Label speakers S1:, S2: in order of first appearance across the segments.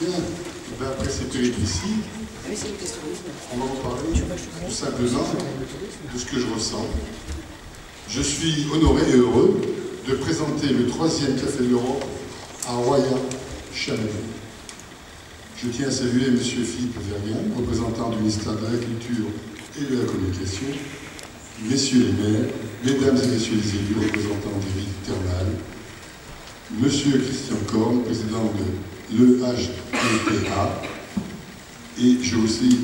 S1: Bien, après ces péripéties, on va vous parler tout simplement de ce que je ressens. Je suis honoré et heureux de présenter le 3e Café de l'Europe à Roya-Chalais. Je tiens à saluer M. Philippe Verrien, représentant du ministère de l'Agriculture et de la Communication, messieurs les maires, mesdames et messieurs les élus, représentants des villes thermales, M. Christian Korn, président de l'EHPA, et je veux aussi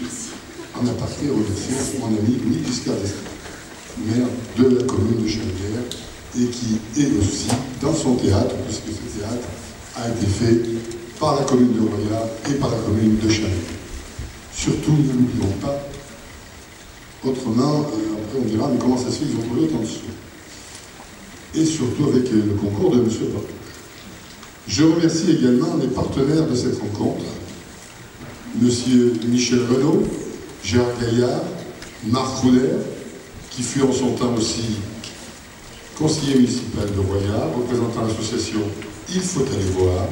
S1: en aparté remercier mon ami Louis Giscard d'Estaing, maire de la commune de Chalais, et qui est aussi dans son théâtre, puisque ce théâtre a été fait par la commune de Roya et par la commune de Chalais. Surtout, ne l'oublions pas, autrement, après on dira, mais comment ça se fait, ils ont trouvé autant de sous. Et surtout avec le concours de M. Bartouche. Je remercie également les partenaires de cette rencontre, M. Michel Renaud, Gérard Gaillard, Marc Rouler, qui fut en son temps aussi conseiller municipal de Roya, représentant l'association Il faut aller voir,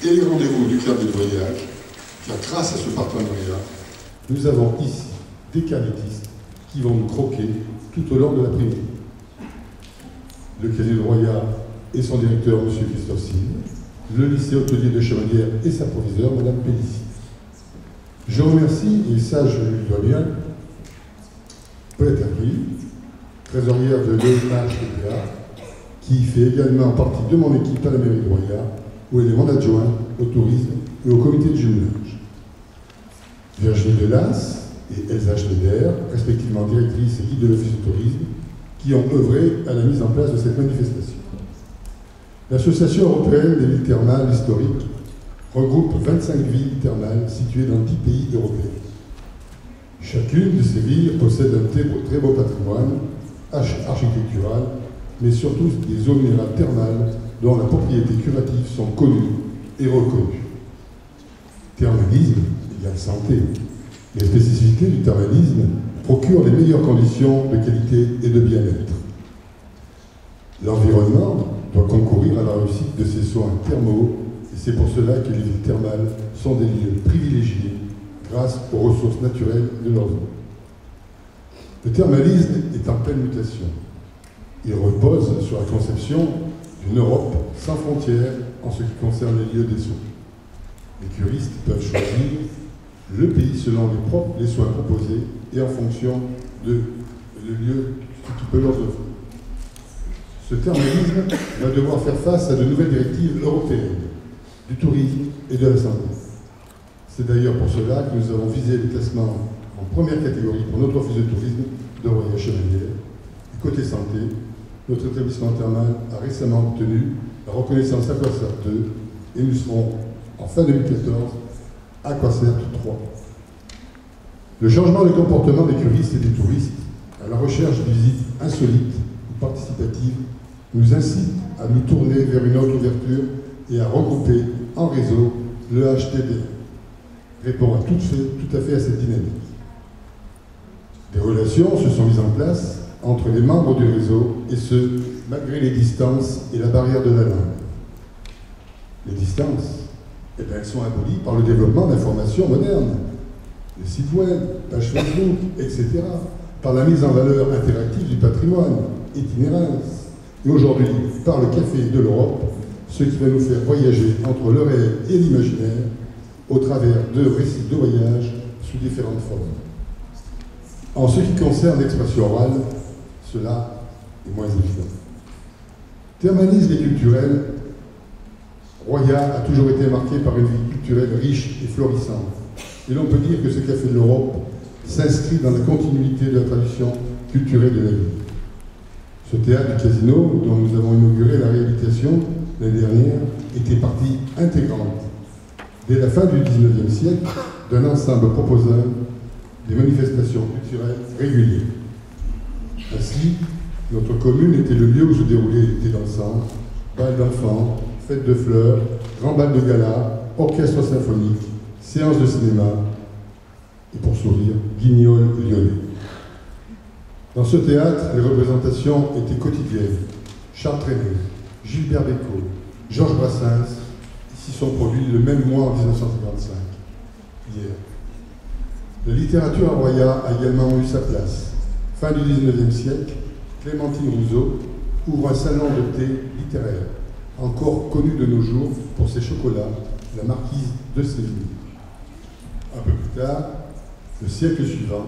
S1: et les rendez-vous du club de voyage, car grâce à ce partenariat, nous avons ici des canétistes qui vont nous croquer tout au long de l'après-midi. Le Casino de Roya et son directeur, M. Christophe Sine, le lycée hôtelier de Chevalière et sa proviseure, Mme Pellissier. Je remercie, et ça je lui dois bien, Paulette Avril, trésorière de l'EHPA, qui fait également partie de mon équipe à la mairie de Roya, où elle est mon adjointe au tourisme et au comité de jumelage. Virginie Delas et Elsa Schneider, respectivement directrices et guides de l'Office du tourisme, qui ont œuvré à la mise en place de cette manifestation. L'Association européenne des villes thermales historiques regroupe 25 villes thermales situées dans 10 pays européens. Chacune de ces villes possède un très beau patrimoine architectural, mais surtout des eaux minérales thermales dont la propriété curative sont connues et reconnues. Thermalisme égale santé. Les spécificités du thermalisme procurent les meilleures conditions de qualité et de bien-être. L'environnement doit concourir à la réussite de ces soins thermaux, et c'est pour cela que les villes thermales sont des lieux privilégiés grâce aux ressources naturelles de leur zone. Le thermalisme est en pleine mutation. Il repose sur la conception d'une Europe sans frontières en ce qui concerne les lieux des soins. Les curistes peuvent choisir le pays selon les soins proposés et en fonction du lieu qui peut leur offrir. Ce thermalisme va devoir faire face à de nouvelles directives européennes du tourisme et de la santé. C'est d'ailleurs pour cela que nous avons visé le classement en première catégorie pour notre office de tourisme de Roya-Chevalière. Et côté santé, notre établissement thermal a récemment obtenu la reconnaissance Aquacert 2 et nous serons en fin 2014 Aquacert 3. Le changement de comportement des curistes et des touristes à la recherche de visites insolites ou participatives nous incite à nous tourner vers une autre ouverture et à regrouper en réseau le HTD. Répond tout à fait à cette dynamique. Des relations se sont mises en place entre les membres du réseau, et ce, malgré les distances et la barrière de la langue. Les distances, eh bien, elles sont abolies par le développement d'informations modernes, les sites web, pages Facebook, etc., par la mise en valeur interactive du patrimoine, itinérance, et aujourd'hui, par le Café de l'Europe, ce qui va nous faire voyager entre le réel et l'imaginaire au travers de récits de voyage sous différentes formes. En ce qui concerne l'expression orale, cela est moins évident. Thermalisme et culturel, Roya a toujours été marqué par une vie culturelle riche et florissante. Et l'on peut dire que ce Café de l'Europe s'inscrit dans la continuité de la tradition culturelle de la ville. Ce théâtre du Casino, dont nous avons inauguré la réhabilitation l'année dernière, était partie intégrante, dès la fin du XIXe siècle, d'un ensemble proposant des manifestations culturelles régulières. Ainsi, notre commune était le lieu où se déroulaient l'été dansant, bal d'enfants, fêtes de fleurs, grand bal de gala, orchestre symphonique, séances de cinéma, et pour sourire, guignol lyonnais. Dans ce théâtre, les représentations étaient quotidiennes. Charles Trenet, Gilbert Bécaud, Georges Brassens, s'y sont produits le même mois en 1955, hier. La littérature à Roya a également eu sa place. Fin du XIXe siècle, Clémentine Rousseau ouvre un salon de thé littéraire, encore connu de nos jours pour ses chocolats, la marquise de Séville. Un peu plus tard, le siècle suivant,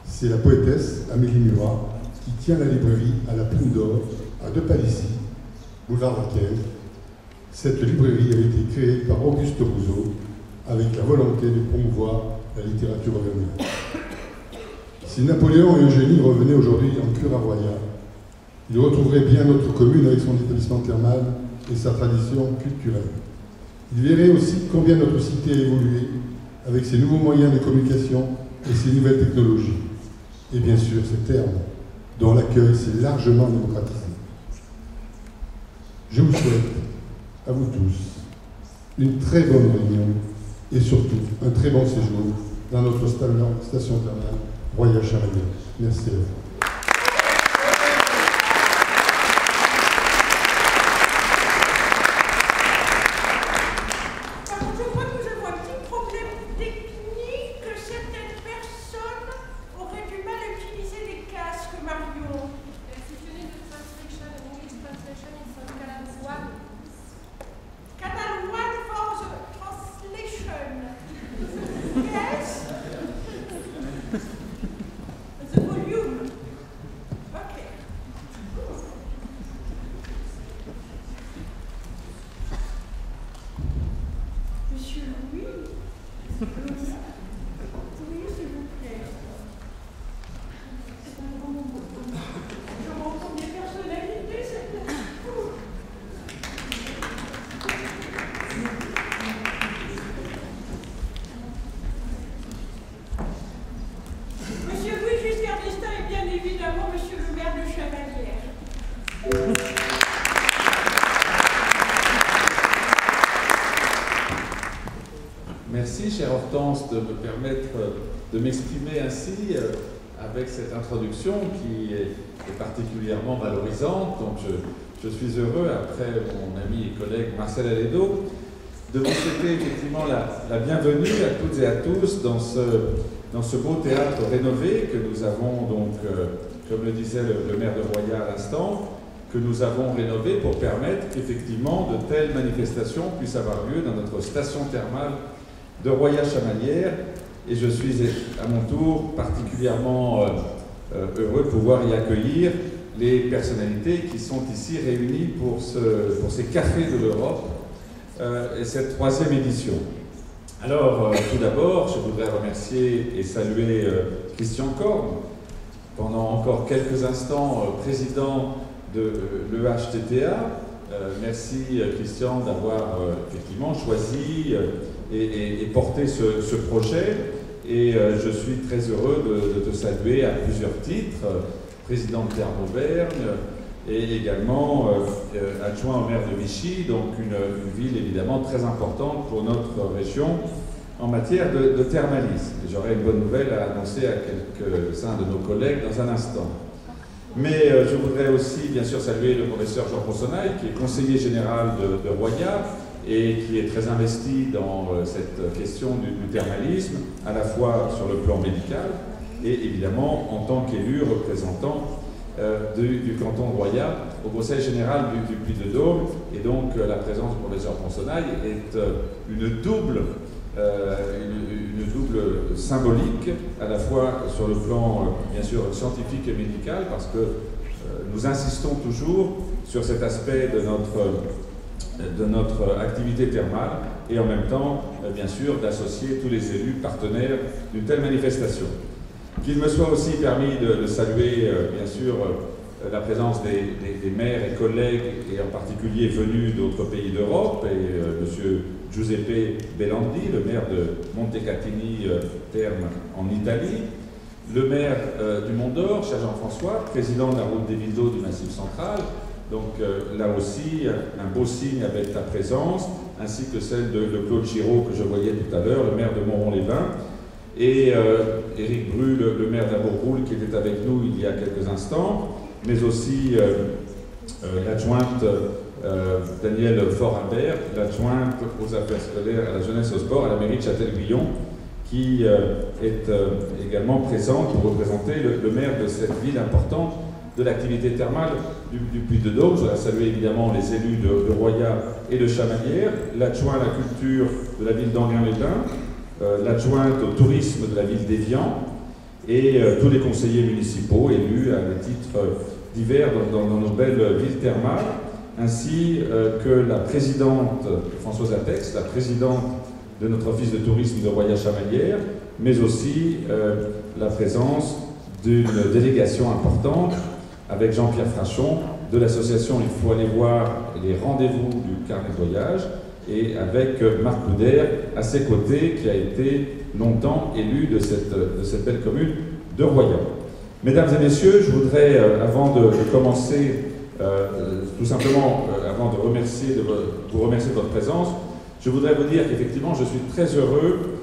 S1: c'est la poétesse Amélie Murat qui tient la librairie à la Plume d'Or, à De Palissy, boulevard Vaquer. Cette librairie a été créée par Auguste Rousseau avec la volonté de promouvoir la littérature auvergnate. Si Napoléon et Eugénie revenaient aujourd'hui en cure à Roya, ils retrouveraient bien notre commune avec son établissement thermal et sa tradition culturelle. Ils verraient aussi combien notre cité a évolué avec ses nouveaux moyens de communication et ses nouvelles technologies. Et bien sûr, ces termes dont l'accueil s'est largement démocratisé. Je vous souhaite, à vous tous, une très bonne réunion et surtout un très bon séjour dans notre station thermale Roya-Chamalières. Merci à vous.
S2: Merci, chère Hortense, de me permettre de m'exprimer ainsi avec cette introduction qui est particulièrement valorisante. Donc je suis heureux, après mon ami et collègue Marcel Alédo, de vous souhaiter effectivement la bienvenue à toutes et à tous dans ce beau théâtre rénové que nous avons donc, comme le disait le maire de Roya à l'instant, que nous avons rénové pour permettre qu'effectivement de telles manifestations puissent avoir lieu dans notre station thermale de Roya-Chamalières, et je suis à mon tour particulièrement heureux de pouvoir y accueillir les personnalités qui sont ici réunies pour ces cafés de l'Europe et cette troisième édition. Alors, tout d'abord, je voudrais remercier et saluer Christian Korn, pendant encore quelques instants président de l'EHTTA. Merci Christian d'avoir effectivement choisi et porté ce projet, et je suis très heureux de te saluer à plusieurs titres, président de Terre d'Auvergne et également adjoint au maire de Vichy, donc une ville évidemment très importante pour notre région en matière de thermalisme. J'aurai une bonne nouvelle à annoncer à quelques-uns de nos collègues dans un instant. Mais je voudrais aussi bien sûr saluer le professeur Jean Ponsonaille, qui est conseiller général de Roya et qui est très investi dans cette question du thermalisme, à la fois sur le plan médical et évidemment en tant qu'élu représentant du canton de Roya au Conseil général du Puy-de-Dôme. Et donc la présence du professeur Ponsonaille est une double symbolique, à la fois sur le plan bien sûr scientifique et médical, parce que nous insistons toujours sur cet aspect de notre activité thermale, et en même temps bien sûr d'associer tous les élus partenaires d'une telle manifestation. Qu'il me soit aussi permis de saluer bien sûr la présence des maires et collègues, et en particulier venus d'autres pays d'Europe, et M. Giuseppe Bellandi, le maire de Montecatini Terme en Italie, le maire du Mont d'Or, cher Jean-François, président de la route des villes d'eau du Massif central. Donc là aussi, un beau signe avec ta présence, ainsi que celle de Claude Giraud que je voyais tout à l'heure, le maire de Montron-les-Bains, et Éric Bru, le maire d'Abourgoul, qui était avec nous il y a quelques instants, mais aussi l'adjointe Danielle Fort-Imbert, l'adjointe aux affaires scolaires, à la jeunesse et au sport à la mairie de Châtel-Guyon, qui est également présente pour représenter le maire de cette ville importante de l'activité thermale du Puy-de-Dôme. Je voudrais saluer évidemment les élus de Royat et de Chamalières, l'adjoint à la culture de la ville d'Anguin-les-Bains, l'adjointe au tourisme de la ville d'Évian et tous les conseillers municipaux élus à des titres divers dans nos belles villes thermales, ainsi que la présidente Françoise Atex, la présidente de notre office de tourisme de Royat-Chamalières, mais aussi la présence d'une délégation importante avec Jean-Pierre Frachon de l'association Il faut aller voir les rendez-vous du carnet de voyage et avec Marc Couder à ses côtés qui a été longtemps élu de cette belle commune de Royan. Mesdames et messieurs, je voudrais, avant de commencer, tout simplement, avant de vous remercier de votre présence, je voudrais vous dire qu'effectivement, je suis très heureux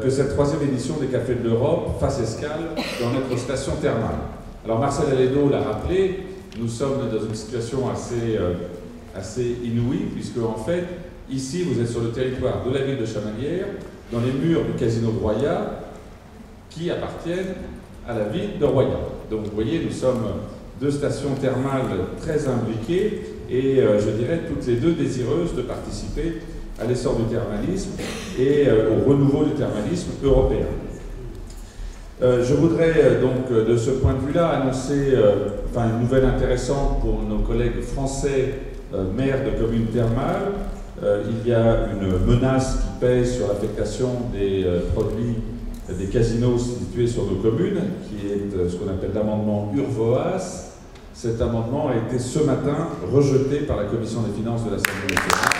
S2: que cette 3e édition des Cafés de l'Europe fasse escale dans notre station thermale. Alors Marcel Alédo l'a rappelé, nous sommes dans une situation assez inouïe, puisque en fait, ici, vous êtes sur le territoire de la ville de Chamalières, dans les murs du casino de Royat, qui appartiennent à la ville de Royat. Donc vous voyez, nous sommes 2 stations thermales très imbriquées et je dirais toutes les 2 désireuses de participer à l'essor du thermalisme et au renouveau du thermalisme européen. Je voudrais donc de ce point de vue-là annoncer une nouvelle intéressante pour nos collègues français maires de communes thermales. Il y a une menace qui pèse sur l'affectation des produits des casinos situés sur nos communes, qui est ce qu'on appelle l'amendement Urvoas. Cet amendement a été ce matin rejeté par la Commission des finances de l'Assemblée nationale.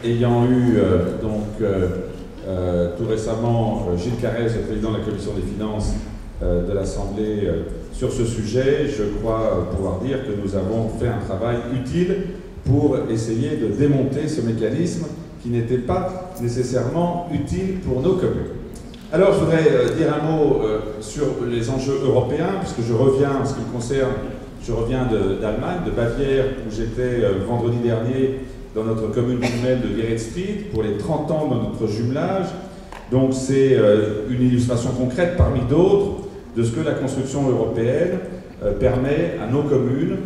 S2: Et ayant eu tout récemment Gilles Carrez, le président de la Commission des finances de l'Assemblée, sur ce sujet, je crois pouvoir dire que nous avons fait un travail utile pour essayer de démonter ce mécanisme qui n'était pas nécessairement utile pour nos communes. Alors je voudrais dire un mot sur les enjeux européens, puisque je reviens, en ce qui me concerne, je reviens d'Allemagne, de Bavière, où j'étais vendredi dernier dans notre commune jumelle de Geretsried pour les 30 ans de notre jumelage. Donc c'est une illustration concrète parmi d'autres de ce que la construction européenne permet à nos communes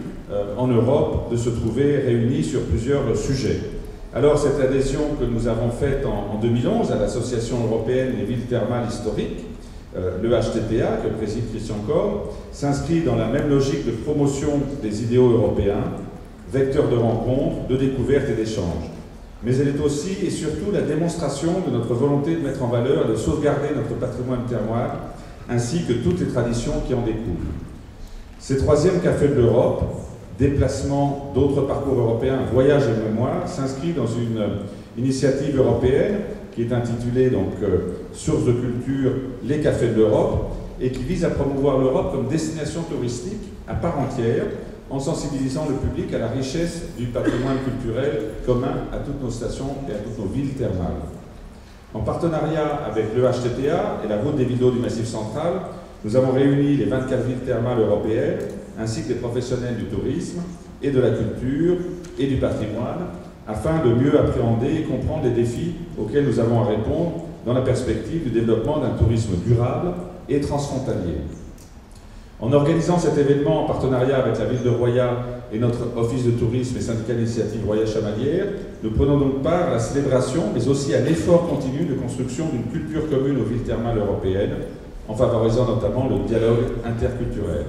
S2: en Europe de se trouver réunies sur plusieurs sujets. Alors cette adhésion que nous avons faite en 2011 à l'Association européenne des villes thermales historiques, le HTPA, que préside Christian Korn, s'inscrit dans la même logique de promotion des idéaux européens, vecteur de rencontres, de découvertes et d'échanges. Mais elle est aussi et surtout la démonstration de notre volonté de mettre en valeur et de sauvegarder notre patrimoine thermal, ainsi que toutes les traditions qui en découlent. Ces 3e Cafés de l'Europe, déplacement d'autres parcours européens, voyage et mémoire, s'inscrit dans une initiative européenne qui est intitulée donc Source de culture, les Cafés de l'Europe, et qui vise à promouvoir l'Europe comme destination touristique à part entière, en sensibilisant le public à la richesse du patrimoine culturel commun à toutes nos stations et à toutes nos villes thermales. En partenariat avec le HTTA et la Route des villes d'eau du Massif central, nous avons réuni les 24 villes thermales européennes, ainsi que les professionnels du tourisme et de la culture et du patrimoine, afin de mieux appréhender et comprendre les défis auxquels nous avons à répondre dans la perspective du développement d'un tourisme durable et transfrontalier. En organisant cet événement en partenariat avec la ville de Royat et notre office de tourisme et syndicat d'initiative Royat-Chamalières, nous prenons donc part à la célébration, mais aussi à l'effort continu de construction d'une culture commune aux villes thermales européennes, en favorisant notamment le dialogue interculturel.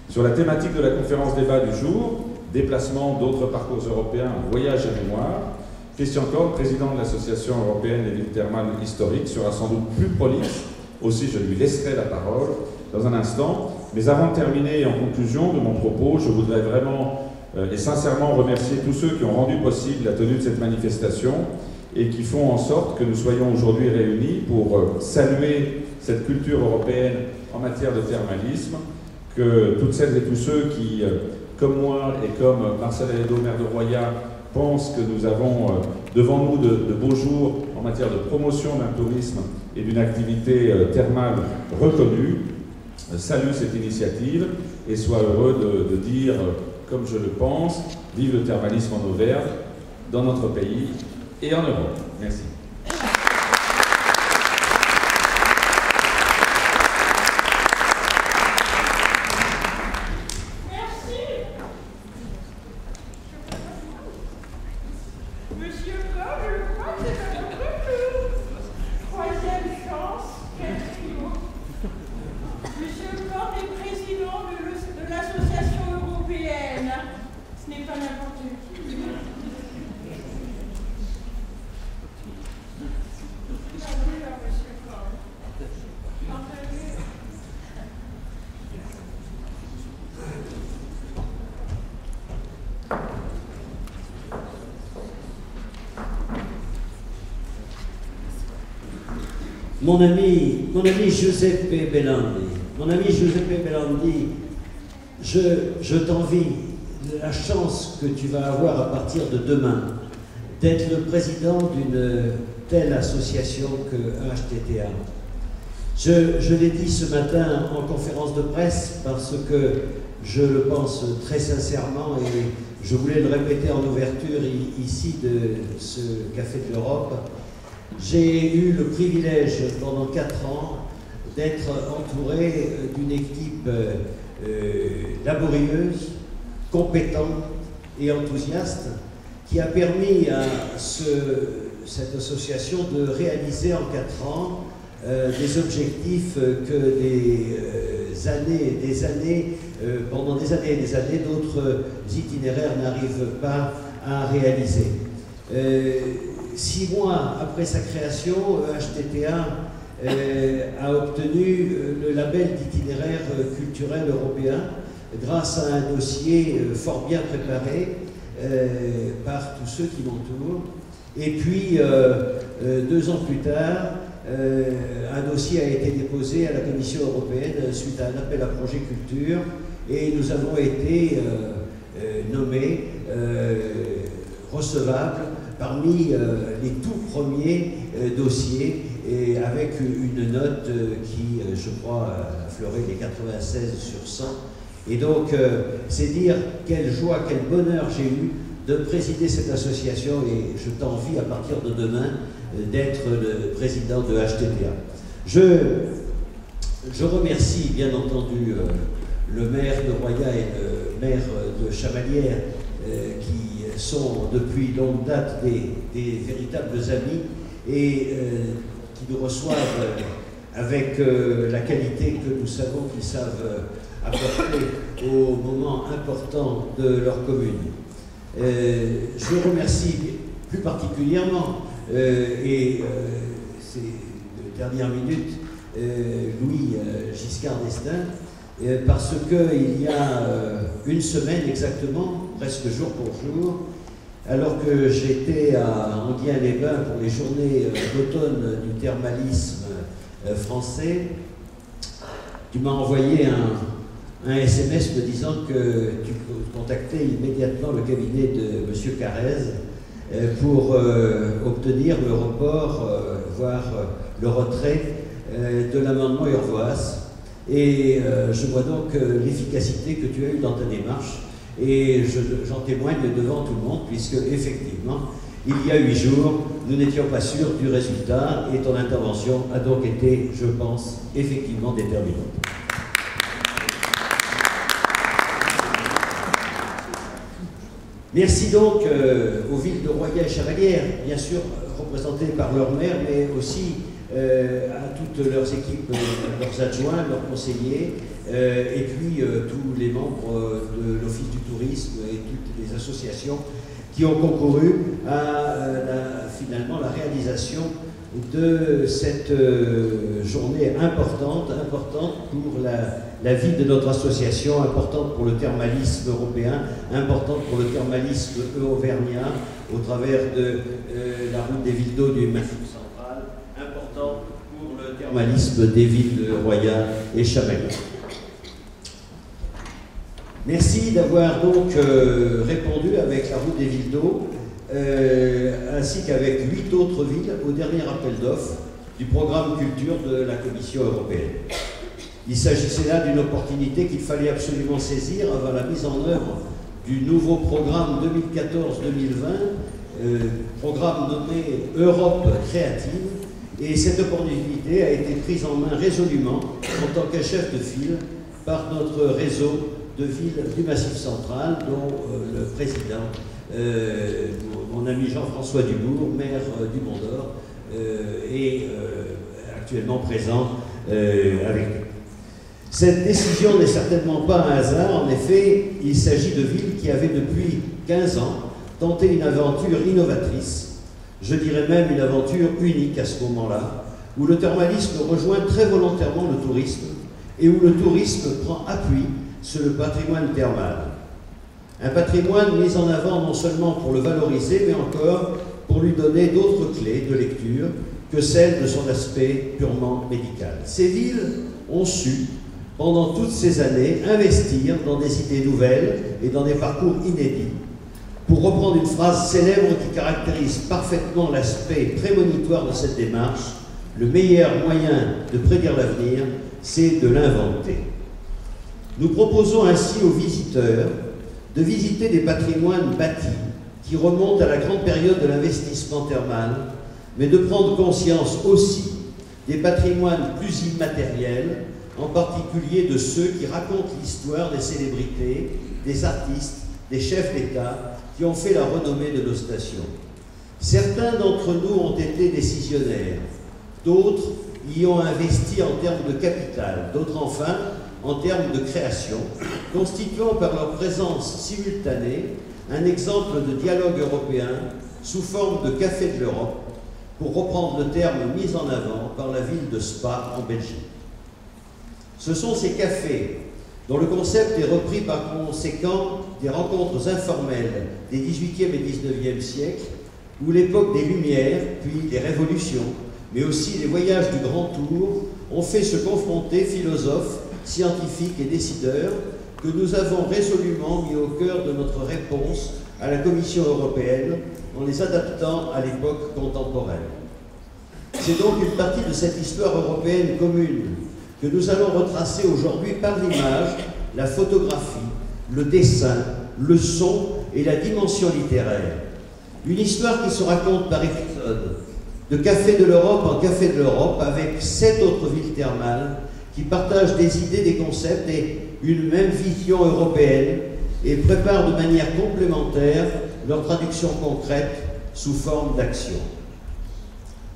S2: Sur la thématique de la conférence débat du jour, déplacement d'autres parcours européens, voyage et mémoire, Christian Korn, président de l'Association européenne des villes thermales historiques, sera sans doute plus prolixe. Aussi, je lui laisserai la parole dans un instant. Mais avant de terminer et en conclusion de mon propos, je voudrais vraiment et sincèrement remercier tous ceux qui ont rendu possible la tenue de cette manifestation et qui font en sorte que nous soyons aujourd'hui réunis pour saluer cette culture européenne en matière de thermalisme, que toutes celles et tous ceux qui, comme moi et comme Marcel Alédo, maire de Royat, pensent que nous avons devant nous de beaux jours en matière de promotion d'un tourisme et d'une activité thermale reconnue, salue cette initiative et soit heureux de dire, comme je le pense, vive le thermalisme en Auvergne, dans notre pays et en Europe. Merci.
S3: Mon ami Giuseppe Belandi, je t'envie la chance que tu vas avoir à partir de demain d'être le président d'une telle association que HTTA. Je l'ai dit ce matin en conférence de presse parce que je le pense très sincèrement et je voulais le répéter en ouverture ici de ce Café de l'Europe. J'ai eu le privilège pendant 4 ans d'être entouré d'une équipe laborieuse, compétente et enthousiaste qui a permis à cette association de réaliser en 4 ans des objectifs que pendant des années et des années, d'autres itinéraires n'arrivent pas à réaliser. 6 mois après sa création, HTTA a obtenu le label d'itinéraire culturel européen grâce à un dossier fort bien préparé par tous ceux qui m'entourent. Et puis, 2 ans plus tard, un dossier a été déposé à la Commission européenne suite à un appel à projet culture et nous avons été nommés recevables parmi les tout premiers dossiers et avec une note qui, je crois, a fleuré les 96 sur 100. Et donc, c'est dire quelle joie, quel bonheur j'ai eu de présider cette association et je t'envie à partir de demain d'être le président de HTTA. Je remercie bien entendu le maire de Roya et le maire de Chamalières qui sont depuis longue date des véritables amis et qui nous reçoivent avec la qualité que nous savons qu'ils savent apporter aux moments importants de leur commune. Je remercie plus particulièrement, et c'est de dernière minute, Louis Giscard d'Estaing, parce qu'il y a une semaine exactement, presque jour pour jour, alors que j'étais à Enghien-les-Bains pour les journées d'automne du thermalisme français, tu m'as envoyé un SMS me disant que tu contactais immédiatement le cabinet de M. Carrez pour obtenir le report, voire le retrait de l'amendement Urvoas. Et je vois donc l'efficacité que tu as eue dans ta démarche et j'en témoigne devant tout le monde puisque effectivement il y a 8 jours nous n'étions pas sûrs du résultat et ton intervention a donc été, je pense, effectivement déterminante. Merci donc aux villes de Roya et Chamalières, bien sûr représentées par leur maire, mais aussi à toutes leurs équipes, leurs adjoints, leurs conseillers, et puis tous les membres de l'Office du tourisme et toutes les associations qui ont concouru à finalement la réalisation de cette journée importante pour la vie de notre association, importante pour le thermalisme européen, importante pour le thermalisme auvergnat au travers de la route des villes d'eau du Massif central, importante pour le thermalisme des villes de Roya et Chamalières. Merci d'avoir donc répondu avec la route des villes d'eau, ainsi qu'avec 8 autres villes au dernier appel d'offres du programme culture de la Commission européenne. Il s'agissait là d'une opportunité qu'il fallait absolument saisir avant la mise en œuvre du nouveau programme 2014-2020, programme nommé Europe créative, et cette opportunité a été prise en main résolument en tant que chef de file par notre réseau de villes du Massif central, dont le président, mon ami Jean-François Dubourg, maire du Mont-d'Or, est actuellement présent avec nous. Cette décision n'est certainement pas un hasard. En effet, il s'agit de villes qui avaient depuis 15 ans tenté une aventure innovatrice, je dirais même une aventure unique à ce moment-là, où le thermalisme rejoint très volontairement le tourisme et où le tourisme prend appui sur le patrimoine thermal. Un patrimoine mis en avant non seulement pour le valoriser, mais encore pour lui donner d'autres clés de lecture que celles de son aspect purement médical. Ces villes ont su, pendant toutes ces années, investir dans des idées nouvelles et dans des parcours inédits. Pour reprendre une phrase célèbre qui caractérise parfaitement l'aspect prémonitoire de cette démarche, le meilleur moyen de prédire l'avenir, c'est de l'inventer. Nous proposons ainsi aux visiteurs de visiter des patrimoines bâtis qui remontent à la grande période de l'investissement thermal, mais de prendre conscience aussi des patrimoines plus immatériels, en particulier de ceux qui racontent l'histoire des célébrités, des artistes, des chefs d'État qui ont fait la renommée de nos stations. Certains d'entre nous ont été décisionnaires, d'autres y ont investi en termes de capital, d'autres enfin en termes de création, constituant par leur présence simultanée un exemple de dialogue européen sous forme de Café de l'Europe, pour reprendre le terme mis en avant par la ville de Spa en Belgique. Ce sont ces cafés dont le concept est repris par conséquent des rencontres informelles des XVIIIe et XIXe siècles, où l'époque des Lumières, puis des Révolutions, mais aussi les voyages du Grand Tour, ont fait se confronter philosophes, scientifiques et décideurs que nous avons résolument mis au cœur de notre réponse à la Commission européenne en les adaptant à l'époque contemporaine. C'est donc une partie de cette histoire européenne commune que nous allons retracer aujourd'hui par l'image, la photographie, le dessin, le son et la dimension littéraire. Une histoire qui se raconte par épisode, de Café de l'Europe en Café de l'Europe, avec 7 autres villes thermales qui partagent des idées, des concepts et une même vision européenne et préparent de manière complémentaire leur traduction concrète sous forme d'action.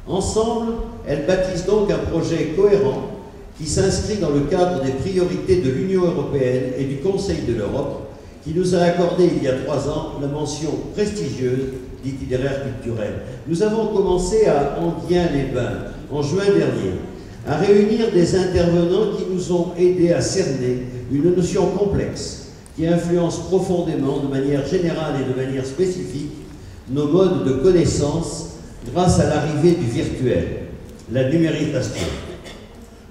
S3: Ensemble, elles bâtissent donc un projet cohérent qui s'inscrit dans le cadre des priorités de l'Union européenne et du Conseil de l'Europe, qui nous a accordé il y a 3 ans la mention prestigieuse d'itinéraire culturel. Nous avons commencé à Enghien-les-Bains en juin dernier, à réunir des intervenants qui nous ont aidés à cerner une notion complexe qui influence profondément, de manière générale et de manière spécifique, nos modes de connaissance grâce à l'arrivée du virtuel, la numérisation.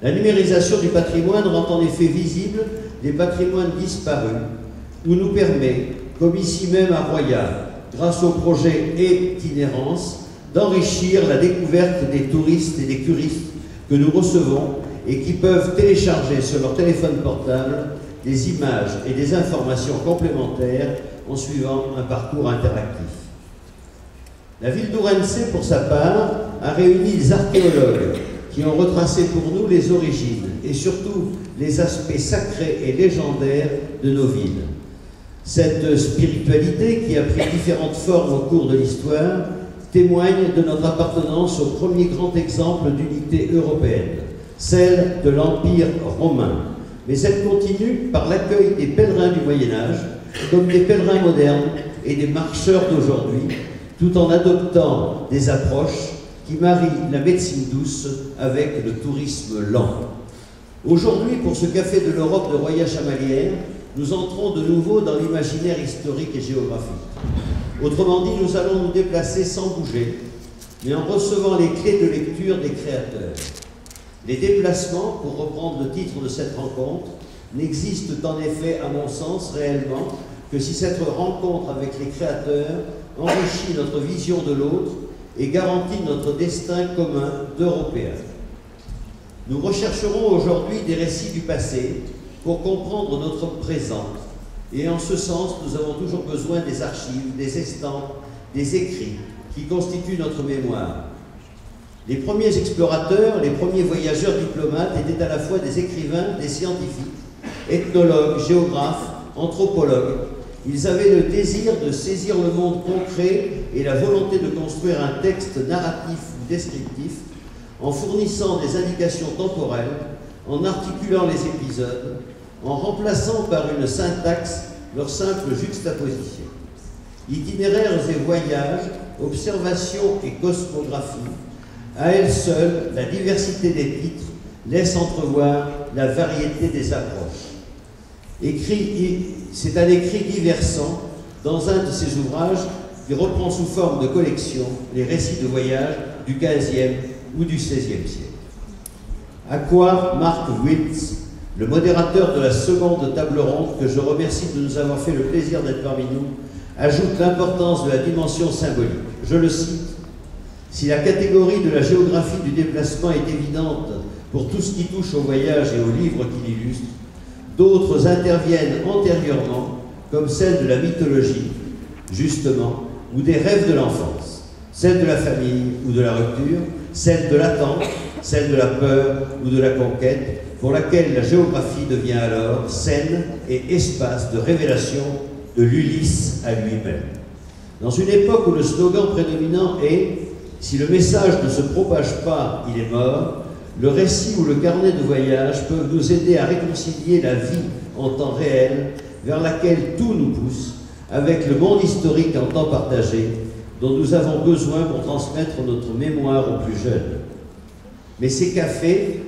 S3: La numérisation du patrimoine rend en effet visible des patrimoines disparus, ou nous permet, comme ici même à Roya, grâce au projet Itinérance, d'enrichir la découverte des touristes et des curistes que nous recevons et qui peuvent télécharger sur leur téléphone portable des images et des informations complémentaires en suivant un parcours interactif. La ville d'Ourense, pour sa part, a réuni des archéologues qui ont retracé pour nous les origines et surtout les aspects sacrés et légendaires de nos villes. Cette spiritualité, qui a pris différentes formes au cours de l'histoire, témoigne de notre appartenance au premier grand exemple d'unité européenne, celle de l'Empire romain. Mais elle continue par l'accueil des pèlerins du Moyen-Âge, comme des pèlerins modernes et des marcheurs d'aujourd'hui, tout en adoptant des approches qui marient la médecine douce avec le tourisme lent. Aujourd'hui, pour ce Café de l'Europe de Roya-Chamalières, nous entrons de nouveau dans l'imaginaire historique et géographique. Autrement dit, nous allons nous déplacer sans bouger, mais en recevant les clés de lecture des créateurs. Les déplacements, pour reprendre le titre de cette rencontre, n'existent en effet, à mon sens, réellement, que si cette rencontre avec les créateurs enrichit notre vision de l'autre et garantit notre destin commun d'Européens. Nous rechercherons aujourd'hui des récits du passé pour comprendre notre présent. Et en ce sens, nous avons toujours besoin des archives, des estampes, des écrits qui constituent notre mémoire. Les premiers explorateurs, les premiers voyageurs diplomates étaient à la fois des écrivains, des scientifiques, ethnologues, géographes, anthropologues. Ils avaient le désir de saisir le monde concret et la volonté de construire un texte narratif ou descriptif en fournissant des indications temporelles, en articulant les épisodes, en remplaçant par une syntaxe leur simple juxtaposition. Itinéraires et voyages, observations et cosmographie, à elle seule, la diversité des titres laisse entrevoir la variété des approches. C'est un écrit diversant dans un de ses ouvrages qui reprend sous forme de collection les récits de voyage du XVe ou du XVIe siècle. À quoi Mark Wiltz, le modérateur de la seconde table ronde, que je remercie de nous avoir fait le plaisir d'être parmi nous, ajoute l'importance de la dimension symbolique. Je le cite: « Si la catégorie de la géographie du déplacement est évidente pour tout ce qui touche au voyage et aux livres qui l'illustrent, d'autres interviennent antérieurement, comme celle de la mythologie, justement, ou des rêves de l'enfance, celle de la famille ou de la rupture, celle de l'attente, celle de la peur ou de la conquête, pour laquelle la géographie devient alors scène et espace de révélation de l'Ulysse à lui-même. » Dans une époque où le slogan prédominant est « Si le message ne se propage pas, il est mort », le récit ou le carnet de voyage peuvent nous aider à réconcilier la vie en temps réel vers laquelle tout nous pousse, avec le monde historique en temps partagé, dont nous avons besoin pour transmettre notre mémoire aux plus jeunes. Mais ces cafés,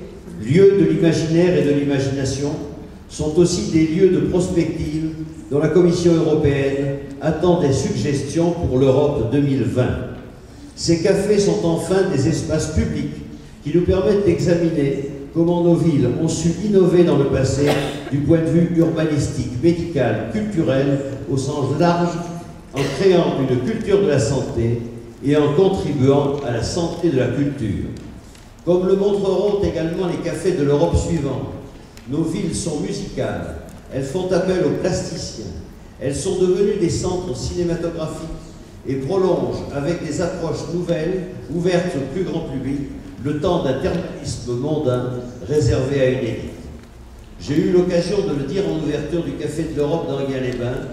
S3: lieux de l'imaginaire et de l'imagination, sont aussi des lieux de prospective dont la Commission européenne attend des suggestions pour l'Europe 2020. Ces cafés sont enfin des espaces publics qui nous permettent d'examiner comment nos villes ont su innover dans le passé du point de vue urbanistique, médical, culturel, au sens large, en créant une culture de la santé et en contribuant à la santé de la culture. Comme le montreront également les cafés de l'Europe suivante, nos villes sont musicales, elles font appel aux plasticiens, elles sont devenues des centres cinématographiques et prolongent, avec des approches nouvelles, ouvertes au plus grand public, le temps d'un thermalisme mondain réservé à une élite. J'ai eu l'occasion de le dire en ouverture du Café de l'Europe d'Enghien-les-Bains,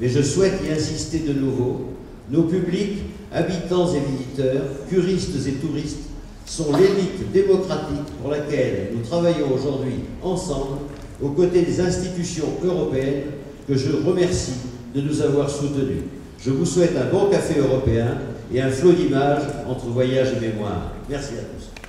S3: mais je souhaite y insister de nouveau. Nos publics, habitants et visiteurs, curistes et touristes, sont l'élite démocratique pour laquelle nous travaillons aujourd'hui ensemble, aux côtés des institutions européennes que je remercie de nous avoir soutenus. Je vous souhaite un bon café européen et un flot d'images entre voyage et mémoire. Merci à tous.